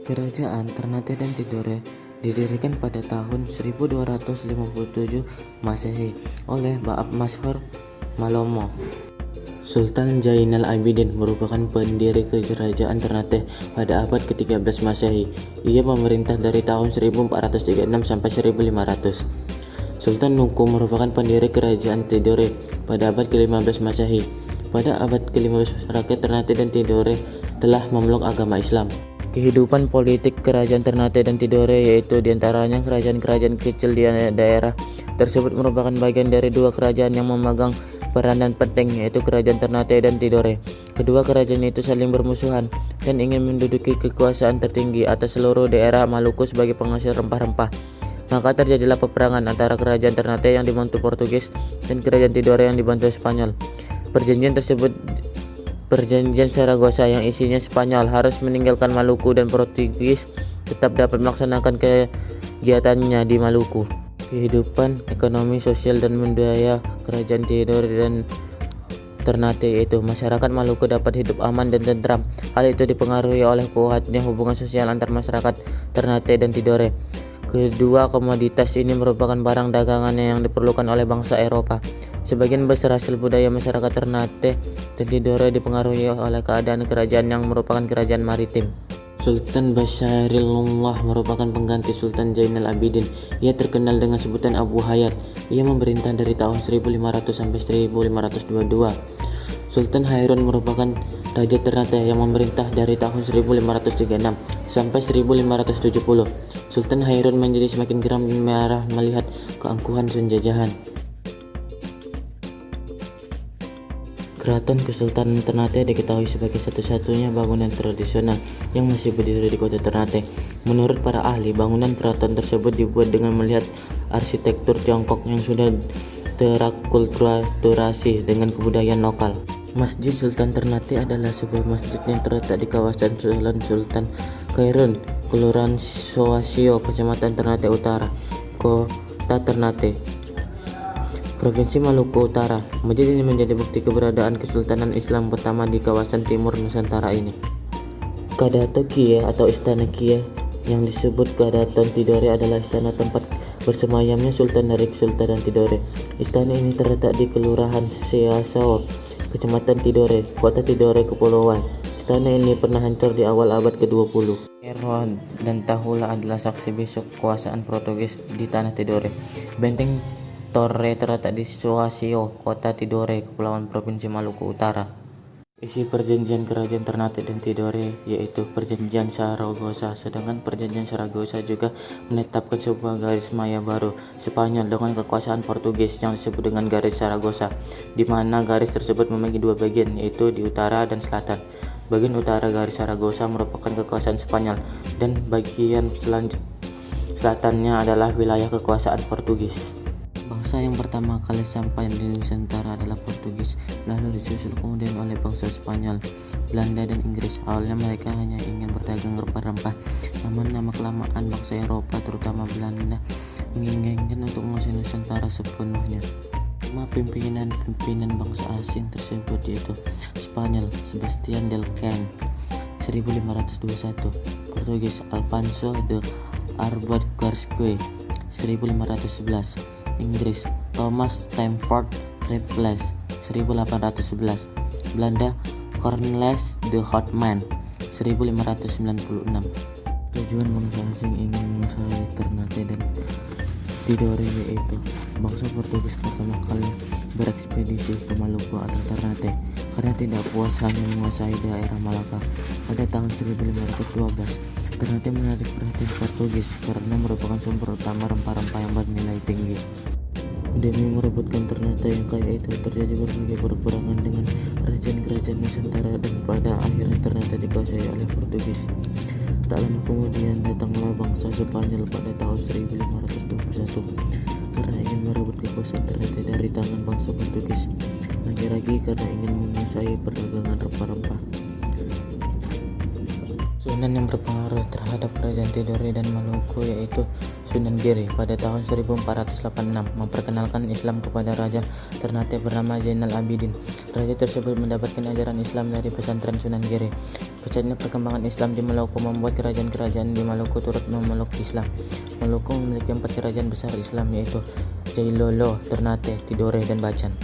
Kerajaan Ternate dan Tidore didirikan pada tahun 1257 Masehi oleh Ba'ab Mashhur Malomo. Sultan Zainal Abidin merupakan pendiri Kerajaan Ternate pada abad ke-13 Masehi. Ia memerintah dari tahun 1436 sampai 1500. Sultan Nungku merupakan pendiri Kerajaan Tidore pada abad ke-15 Masehi. Pada abad ke-15 rakyat Ternate dan Tidore telah memeluk agama Islam. Kehidupan politik Kerajaan Ternate dan Tidore yaitu diantaranya kerajaan-kerajaan kecil di daerah tersebut merupakan bagian dari dua kerajaan yang memegang peranan penting yaitu Kerajaan Ternate dan Tidore. Kedua kerajaan itu saling bermusuhan dan ingin menduduki kekuasaan tertinggi atas seluruh daerah Maluku sebagai penghasil rempah-rempah. Maka terjadilah peperangan antara Kerajaan Ternate yang dibantu Portugis dan Kerajaan Tidore yang dibantu Spanyol. Perjanjian Saragossa yang isinya Spanyol harus meninggalkan Maluku dan Portugis tetap dapat melaksanakan kegiatannya di Maluku. Kehidupan ekonomi, sosial, dan budaya Kerajaan Tidore dan Ternate yaitu masyarakat Maluku dapat hidup aman dan tentram. Hal itu dipengaruhi oleh kuatnya hubungan sosial antar masyarakat Ternate dan Tidore. Kedua komoditas ini merupakan barang dagangan yang diperlukan oleh bangsa Eropa. Sebagian besar hasil budaya masyarakat Ternate dan Tidore dipengaruhi oleh keadaan kerajaan yang merupakan kerajaan maritim. Sultan Basharilullah merupakan pengganti Sultan Zainal Abidin. Ia terkenal dengan sebutan Abu Hayat. Ia memerintah dari tahun 1500 sampai 1522. Sultan Hairun merupakan Raja Ternate yang memerintah dari tahun 1536 sampai 1570. Sultan Hairun menjadi semakin geram dan marah melihat keangkuhan penjajahan. Keraton Kesultanan Ternate diketahui sebagai satu-satunya bangunan tradisional yang masih berdiri di kota Ternate. Menurut para ahli, bangunan keraton tersebut dibuat dengan melihat arsitektur Tiongkok yang sudah terakulturasi dengan kebudayaan lokal. Masjid Sultan Ternate adalah sebuah masjid yang terletak di kawasan Jalan Sultan Khairun, Kelurahan Soasio, Kecamatan Ternate Utara, Kota Ternate, Provinsi Maluku Utara. Masjid ini menjadi bukti keberadaan Kesultanan Islam pertama di kawasan timur Nusantara ini. Kadaton Kiai atau Istana Kiai yang disebut Kadaton Tidore adalah istana tempat bersemayamnya Sultan dari Kesultanan Tidore. Istana ini terletak di Kelurahan Seasao, Kecamatan Tidore, Kota Tidore, Kepulauan. Istana ini pernah hancur di awal abad ke-20. Ero dan Tahula adalah saksi bisu kekuasaan Portugis di tanah Tidore. Benteng Torre terletak di Soasio, Kota Tidore, Kepulauan Provinsi Maluku Utara. Isi perjanjian Kerajaan Ternate dan Tidore yaitu Perjanjian Saragossa, sedangkan Perjanjian Saragossa juga menetapkan sebuah garis maya baru Spanyol dengan kekuasaan Portugis yang disebut dengan Garis Saragossa, di mana garis tersebut memiliki dua bagian yaitu di utara dan selatan. Bagian utara garis Saragossa merupakan kekuasaan Spanyol dan bagian selatannya adalah wilayah kekuasaan Portugis. Bangsa yang pertama kali sampai di Nusantara adalah Portugis, lalu disusul kemudian oleh bangsa Spanyol, Belanda, dan Inggris. Awalnya mereka hanya ingin berdagang rempah-rempah, namun lama-kelamaan bangsa Eropa, terutama Belanda, menginginkan untuk menguasai Nusantara sepenuhnya. Pimpinan bangsa asing tersebut yaitu Spanyol, Sebastian Delcano 1521, Portugis, Alfonso de Albuquerque 1511, Inggris, Thomas Stamford Raffles 1811, Belanda, Cornelis de Houtman 1596. Tujuan bangsa asing ingin menguasai Ternate dan Tidore yaitu bangsa Portugis pertama kali berekspedisi ke Maluku atau Ternate karena tidak puas hanya menguasai daerah Malaka. Pada tahun 1512, Ternate menarik perhatian Portugis karena merupakan sumber utama rempah-rempah yang bernilai tinggi. Demi merebutkan Ternate yang kaya itu, terjadi berbagai peperangan dengan kerajaan-kerajaan Nusantara dan pada akhirnya Ternate dikuasai oleh Portugis. Tak lama kemudian datanglah bangsa Spanyol pada tahun 1521 karena ingin merebut kekuasaan Ternate dari tangan bangsa Portugis. Lagi-lagi karena ingin menguasai perdagangan rempah-rempah. Sunan yang berpengaruh terhadap Kerajaan Tidore dan Maluku yaitu Sunan Giri pada tahun 1486 memperkenalkan Islam kepada Raja Ternate bernama Zainal Abidin. Raja tersebut mendapatkan ajaran Islam dari pesantren Sunan Giri. Pesatnya perkembangan Islam di Maluku membuat kerajaan-kerajaan di Maluku turut memeluk Islam. Maluku memiliki 4 kerajaan besar Islam, yaitu Jailolo, Ternate, Tidore, dan Bacan.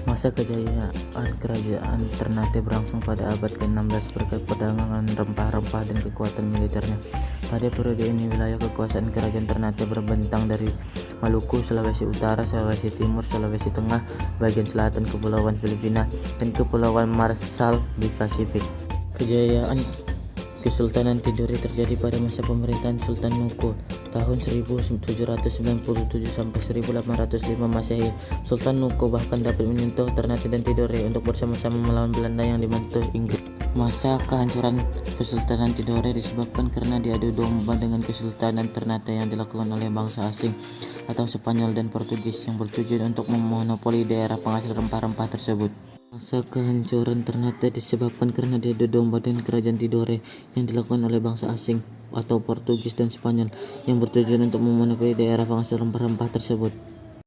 Masa kejayaan kerajaan Ternate berlangsung pada abad ke-16 berkat perdagangan rempah-rempah dan kekuatan militernya. Pada periode ini, wilayah kekuasaan kerajaan Ternate berbentang dari Maluku, Sulawesi Utara, Sulawesi Timur, Sulawesi Tengah, bagian selatan Kepulauan Filipina, dan Kepulauan Marshall di Pasifik. Kejayaan Kesultanan Tidore terjadi pada masa pemerintahan Sultan Nuku tahun 1797 sampai 1805 Masehi. Sultan Nuku bahkan dapat menyentuh Ternate dan Tidore untuk bersama-sama melawan Belanda yang dibantu Inggris. Masa kehancuran Kesultanan Tidore disebabkan karena diadu domba dengan Kesultanan Ternate yang dilakukan oleh bangsa asing atau Spanyol dan Portugis yang bertujuan untuk memonopoli daerah penghasil rempah-rempah tersebut. Masa kehancuran Ternate disebabkan karena diadu domba dengan kerajaan Tidore yang dilakukan oleh bangsa asing atau Portugis dan Spanyol yang bertujuan untuk memonopoli daerah penghasil rempah-rempah tersebut.